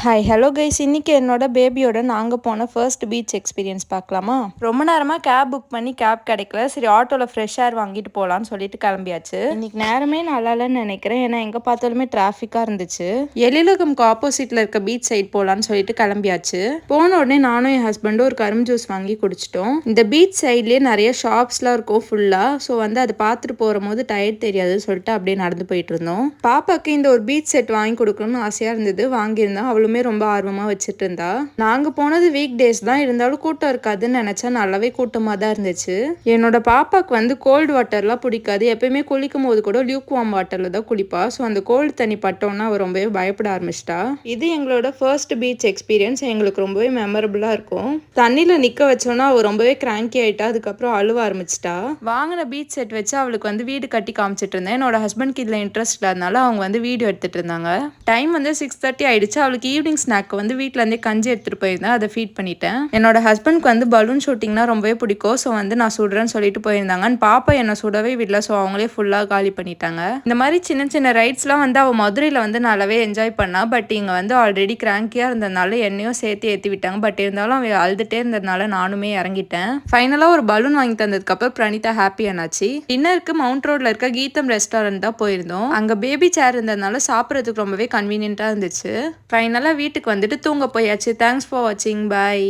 Hi hello guys, இன்னைக்கு என்னோட பேபியோட நாங்கள் போன ஃபர்ஸ்ட் பீச் எக்ஸ்பீரியன்ஸ் பார்க்கலாமா? ரொம்ப நேரமாக கேப் புக் பண்ணி கேப் கிடைக்கல. சரி, ஆட்டோவில் ஃப்ரெஷ் ஏர் வாங்கிட்டு போகலான்னு சொல்லிட்டு கிளம்பியாச்சு. இன்னைக்கு நேரமே நல்லா இல்லைன்னு நினைக்கிறேன். ஏன்னா எங்கே பார்த்தாலுமே டிராஃபிக்காக இருந்துச்சு. எழிலகம்க்கு ஆப்போசிட்டில் இருக்க பீச் சைட் போகலான்னு சொல்லிட்டு கிளம்பியாச்சு. போன உடனே நானும் என் ஹஸ்பண்டும் ஒரு கரும்பு ஜூஸ் வாங்கி குடிச்சிட்டோம். இந்த பீச் சைட்லேயே நிறைய ஷாப்ஸ்லாம் இருக்கும் ஃபுல்லாக. ஸோ அதை பார்த்துட்டு போகிற போது டயர்ட் தெரியாதுன்னு சொல்லிட்டு அப்படியே நடந்து போயிட்டு இருந்தோம். பாப்பாக்கு இந்த ஒரு பீச் செட் வாங்கி கொடுக்கணும்னு ஆசையாக இருந்தது. வாங்கியிருந்தோம். அவளுமே ரொம்ப ஆர்வமா வச்சுட்டு இருந்தா. நாங்க போனது வீக் டேஸ் தான், இருந்தாலும் கூட்டம் இருக்காதுன்னு நினைச்சா நல்லாவே கூட்டமா தான் இருந்துச்சு. என்னோட பாப்பாக்கு கோல்டு வாட்டர்லாம் பிடிக்காது. எப்பயுமே குளிக்கும் போது கூட லியூக் வார்ம் வாட்டர்ல தான் குளிப்பா. ஸோ அந்த கோல்டு தண்ணி பட்டோன்னா அவ ரொம்பவே பயப்பட ஆரம்பிச்சிட்டா. இது எங்களோட ஃபர்ஸ்ட் பீச் எக்ஸ்பீரியன்ஸ். எங்களுக்கு ரொம்பவே மெமரபிளா இருக்கும். தண்ணியில நிக்க வச்சோன்னா அவ ரொம்பவே கிராங்கி ஆயிட்டா. அதுக்கப்புறம் அழுவ ஆரம்பிச்சிட்டா. வாங்கின பீச் செட் வச்சு அவளுக்கு வீடு கட்டி காமிச்சிட்டு இருந்தேன். என்னோட ஹஸ்பண்ட்க்கு இதுல இன்ட்ரெஸ்ட் இல்லாதனால அவங்க வீடியோ எடுத்துட்டு இருந்தாங்க. டைம் 6:30 ஆயிடுச்சு. அவளுக்கு ஈவினிங் ஸ்நாக் வீட்டிலேருந்தே கஞ்சி எடுத்துகிட்டு போயிருந்தேன். அதை ஃபீட் பண்ணிட்டேன். என்னோட ஹஸ்பண்ட்க்கு பலூன் ஷூட்டிங்னா ரொம்பவே பிடிக்கும். ஸோ நான் சுடுறேன்னு சொல்லிட்டு போயிருந்தாங்க. பாப்பா என்னை சுடவே விடல. ஸோ அவங்களே ஃபுல்லாக காலி பண்ணிட்டாங்க. இந்த மாதிரி சின்ன சின்ன ரைட்ஸ்லாம் அவள் மதுரையில் நல்லாவே என்ஜாய் பண்ணா. பட் இங்கே ஆல்ரெடி கிராங்கியாக இருந்ததுனால என்னையும் சேர்த்து ஏற்றி விட்டாங்க. பட் இருந்தாலும் அவள் அழுதுகிட்டே இருந்ததுனால நானுமே இறங்கிட்டேன். ஃபைனலாக ஒரு பலூன் வாங்கி தந்ததுக்கப்புறம் பிரணீதா ஹாப்பி ஆனாச்சு. டின்னருக்கு மவுண்ட் ரோட்ல இருக்க கீதம் ரெஸ்டாரண்ட் தான் போயிருந்தோம். அங்கே பேபி சேர் இருந்ததுனால சாப்பிட்றதுக்கு ரொம்பவே கன்வீனியன்ட்டாக இருந்துச்சு. ஃபைனலாக வீட்டுக்கு தூங்க போயாச்சு. தேங்க்ஸ் ஃபார் வாட்சிங். பாய்.